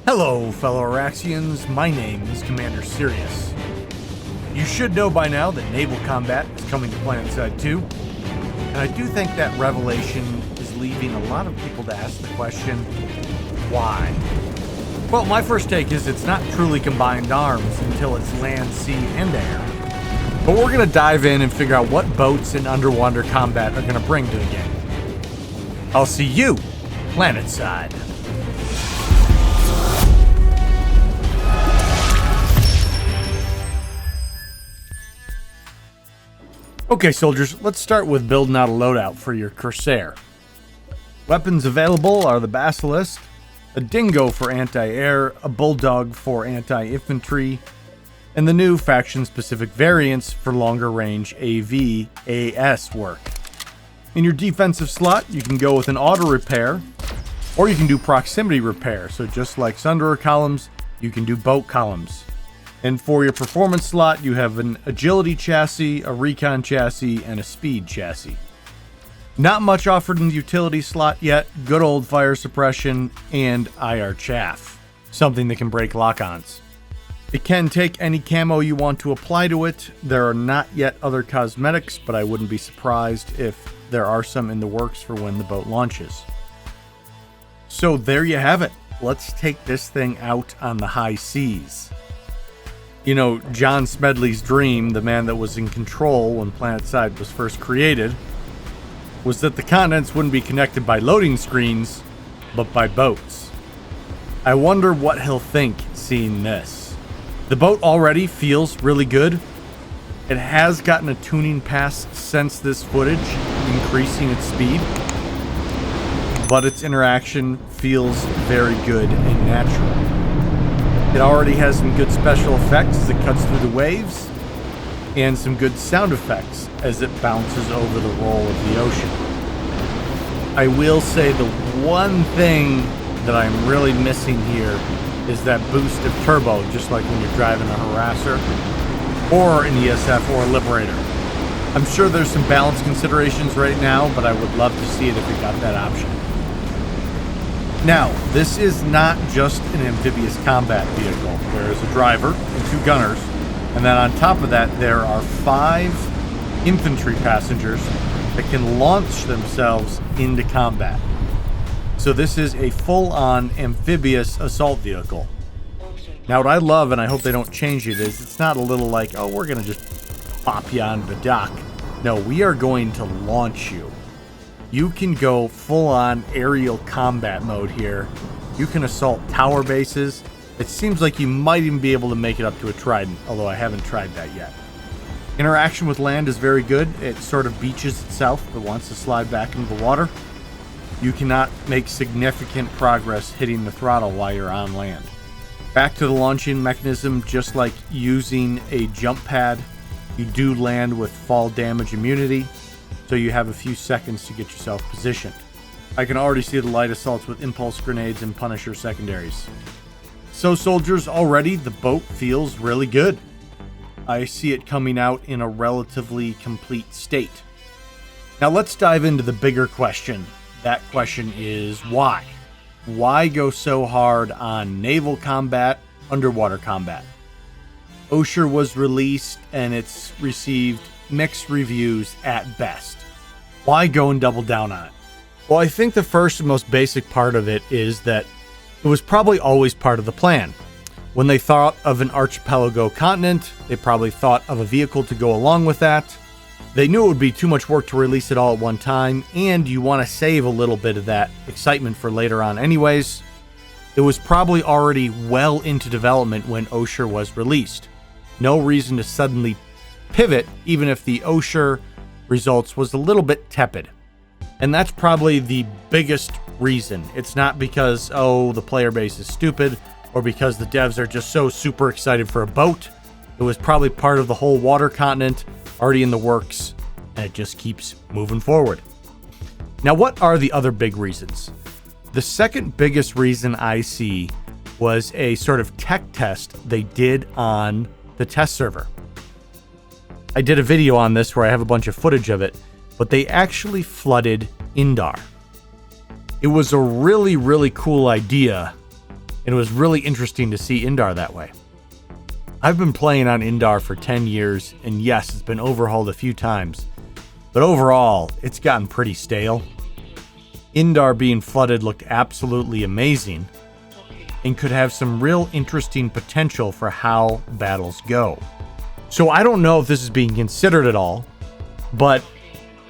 Hello, fellow Araxians. My name is Commander Cyrious. You should know by now that naval combat is coming to Planetside 2, and I do think that revelation is leaving a lot of people to ask the question, why? Well, my first take is it's not truly combined arms until it's land, sea, and air. But we're going to dive in and figure out what boats and underwater combat are going to bring to the game. I'll see you, Planetside. Okay, soldiers, let's start with building out a loadout for your Corsair. Weapons available are the Basilisk, a Dingo for anti-air, a Bulldog for anti-infantry, and the new faction-specific variants for longer-range AV/AS work. In your defensive slot, you can go with an auto repair, or you can do proximity repair, so just like Sunderer columns, you can do boat columns. And for your performance slot, you have an agility chassis, a recon chassis, and a speed chassis. Not much offered in the utility slot yet, good old fire suppression, and IR chaff, something that can break lock-ons. It can take any camo you want to apply to it. There are not yet other cosmetics, but I wouldn't be surprised if there are some in the works for when the boat launches. So there you have it. Let's take this thing out on the high seas. You know, John Smedley's dream, the man that was in control when Planetside was first created, was that the continents wouldn't be connected by loading screens, but by boats. I wonder what he'll think seeing this. The boat already feels really good. It has gotten a tuning pass since this footage, increasing its speed, but its interaction feels very good and natural. It already has some good special effects as it cuts through the waves, and some good sound effects as it bounces over the roll of the ocean. I will say the one thing that I'm really missing here is that boost of turbo, just like when you're driving a harasser, or an ESF, or a Liberator. I'm sure there's some balance considerations right now, but I would love to see it if it got that option. Now, this is not just an amphibious combat vehicle. There is a driver and 2 gunners, and then on top of that, there are 5 infantry passengers that can launch themselves into combat. So this is a full-on amphibious assault vehicle. Now, what I love, and I hope they don't change it, is it's not a little like, oh, we're going to just pop you on the dock. No, we are going to launch you. You can go full-on aerial combat mode here. You can assault tower bases. It seems like you might even be able to make it up to a Trident, although I haven't tried that yet. Interaction with land is very good. It sort of beaches itself, but wants to slide back into the water. You cannot make significant progress hitting the throttle while you're on land. Back to the launching mechanism, just like using a jump pad, you do land with fall damage immunity, so you have a few seconds to get yourself positioned. I can already see the light assaults with impulse grenades and Punisher secondaries. So soldiers, already the boat feels really good. I see it coming out in a relatively complete state. Now let's dive into the bigger question. That question is why? Why go so hard on naval combat, underwater combat? Oshur was released and it's received mixed reviews at best. Why go and double down on it? Well, I think the first and most basic part of it is that it was probably always part of the plan. When they thought of an archipelago continent, they probably thought of a vehicle to go along with that. They knew it would be too much work to release it all at one time, and you want to save a little bit of that excitement for later on anyways. It was probably already well into development when Oshur was released. No reason to suddenly pivot, even if the Oshur results was a little bit tepid. And that's probably the biggest reason. It's not because, oh, the player base is stupid, or because the devs are just so super excited for a boat. It was probably part of the whole water continent, already in the works, and it just keeps moving forward. Now, what are the other big reasons? The second biggest reason I see was a sort of tech test they did on the test server. I did a video on this where I have a bunch of footage of it, but they actually flooded Indar. It was a really, really cool idea And it was really interesting to see Indar that way. I've been playing on Indar for 10 years, and yes, it's been overhauled a few times, but overall, it's gotten pretty stale. Indar being flooded looked absolutely amazing, and could have some real interesting potential for how battles go. So I don't know if this is being considered at all, but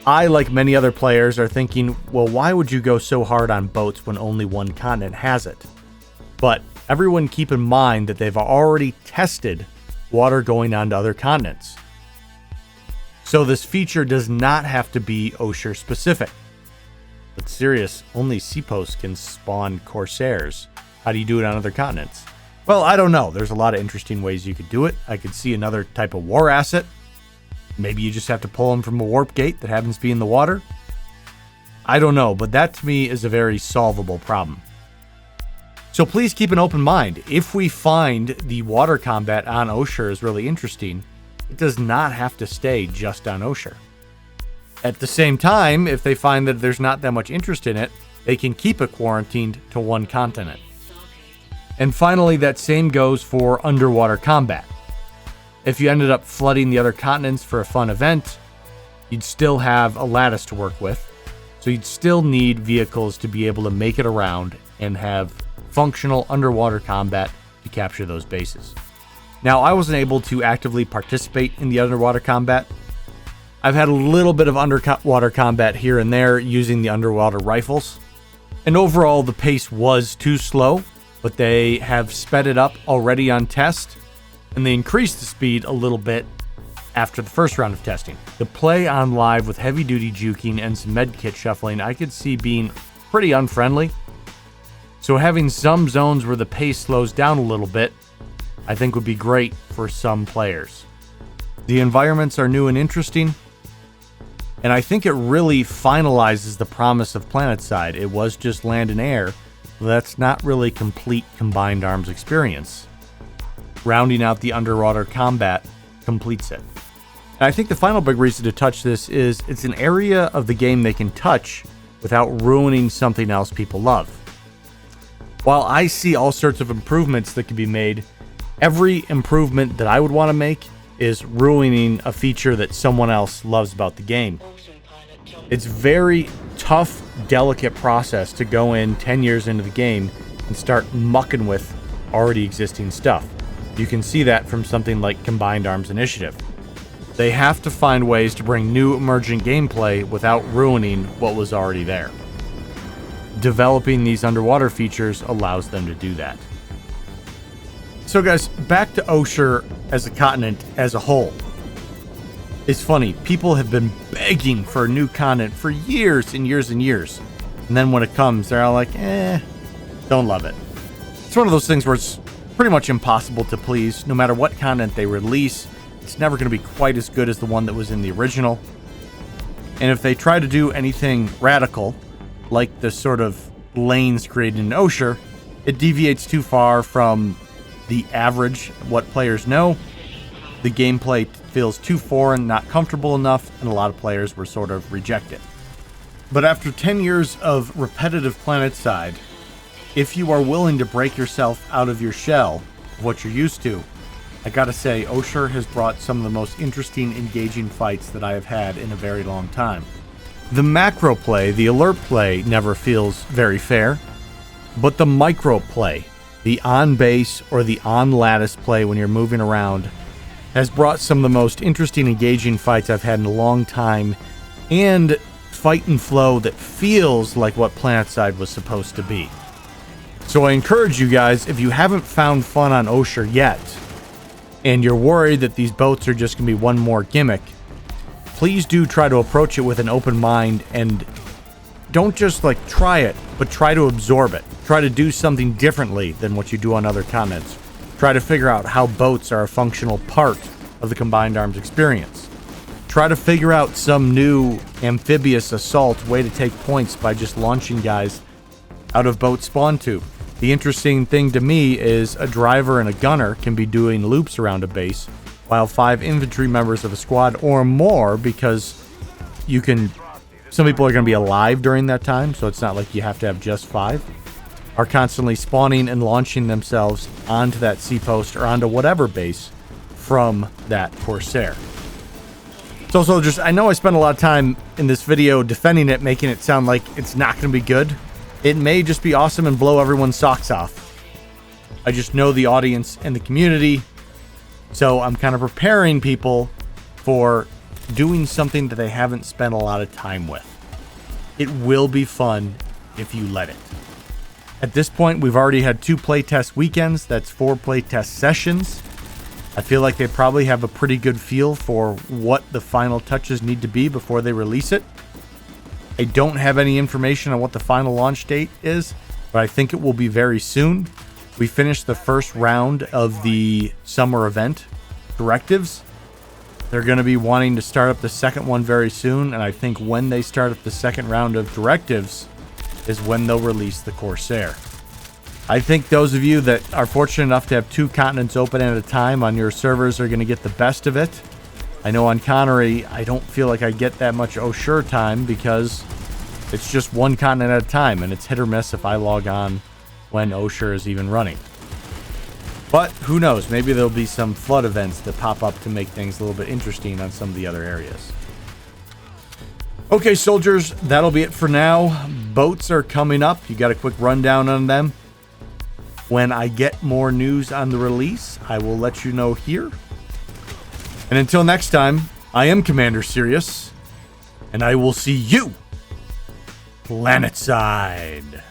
I, like many other players, are thinking, well, why would you go so hard on boats when only one continent has it? But everyone keep in mind that they've already tested water going onto other continents. So this feature does not have to be Oshur specific. But Cyrious, only seaposts can spawn Corsairs. How do you do it on other continents? Well, I don't know. There's a lot of interesting ways you could do it. I could see another type of war asset. Maybe you just have to pull them from a warp gate that happens to be in the water. I don't know, but that to me is a very solvable problem. So please keep an open mind. If we find the water combat on Oshur is really interesting, it does not have to stay just on Oshur. At the same time, if they find that there's not that much interest in it, they can keep it quarantined to one continent. And finally, that same goes for underwater combat. If you ended up flooding the other continents for a fun event, you'd still have a lattice to work with, so you'd still need vehicles to be able to make it around and have functional underwater combat to capture those bases. Now, I wasn't able to actively participate in the underwater combat. I've had a little bit of underwater combat here and there using the underwater rifles, and overall the pace was too slow, but they have sped it up already on test, and they increased the speed a little bit after the first round of testing. The play on live with heavy-duty juking and some medkit shuffling I could see being pretty unfriendly. So having some zones where the pace slows down a little bit, I think would be great for some players. The environments are new and interesting, and I think it really finalizes the promise of Planetside. It was just land and air, but that's not really complete combined arms experience. Rounding out the underwater combat completes it. And I think the final big reason to touch this is it's an area of the game they can touch without ruining something else people love. While I see all sorts of improvements that can be made, every improvement that I would want to make is ruining a feature that someone else loves about the game. It's very tough, delicate process to go in 10 years into the game and start mucking with already existing stuff. You can see that from something like Combined Arms Initiative. They have to find ways to bring new emergent gameplay without ruining what was already there. Developing these underwater features allows them to do that. So guys, back to Oshur as a continent as a whole. It's funny, people have been begging for a new continent for years and years and years. And then when it comes, they're all like, don't love it. It's one of those things where it's pretty much impossible to please. No matter what continent they release, it's never going to be quite as good as the one that was in the original. And if they try to do anything radical, like the sort of lanes created in Oshur, it deviates too far from the average, what players know. The gameplay feels too foreign, not comfortable enough, and a lot of players were sort of rejected. But after 10 years of repetitive Planetside, if you are willing to break yourself out of your shell of what you're used to, I gotta say, Oshur has brought some of the most interesting, engaging fights that I have had in a very long time. The macro play, the alert play, never feels very fair, but the micro play, the on-base or the on-lattice play when you're moving around, has brought some of the most interesting, engaging fights I've had in a long time, and fight and flow that feels like what Planetside was supposed to be. So I encourage you guys, if you haven't found fun on Oshur yet, and you're worried that these boats are just going to be one more gimmick, please do try to approach it with an open mind, and don't just try it, but try to absorb it. Try to do something differently than what you do on other continents. Try to figure out how boats are a functional part of the Combined Arms experience. Try to figure out some new amphibious assault way to take points by just launching guys out of boat spawn tube. The interesting thing to me is a driver and a gunner can be doing loops around a base, while 5 infantry members of a squad or more, because some people are going to be alive during that time, so it's not like you have to have just 5. are constantly spawning and launching themselves onto that seapost or onto whatever base from that Corsair. So soldiers, I know I spent a lot of time in this video defending it, making it sound like it's not going to be good. It may just be awesome and blow everyone's socks off. I just know the audience and the community, so I'm kind of preparing people for doing something that they haven't spent a lot of time with. It will be fun if you let it. At this point, we've already had 2 playtest weekends. That's 4 playtest sessions. I feel like they probably have a pretty good feel for what the final touches need to be before they release it. I don't have any information on what the final launch date is, but I think it will be very soon. We finished the first round of the summer event directives. They're going to be wanting to start up the second one very soon, and I think when they start up the second round of directives is when they'll release the Corsair. I think those of you that are fortunate enough to have 2 continents open at a time on your servers are going to get the best of it. I know on Connery, I don't feel like I get that much Oshur time because it's just 1 continent at a time, and it's hit or miss if I log on when Oshur is even running. But who knows, maybe there'll be some flood events that pop up to make things a little bit interesting on some of the other areas. Okay, soldiers, that'll be it for now. Boats are coming up. You got a quick rundown on them. When I get more news on the release, I will let you know here. And until next time, I am Commander Cyrious, and I will see you Planetside.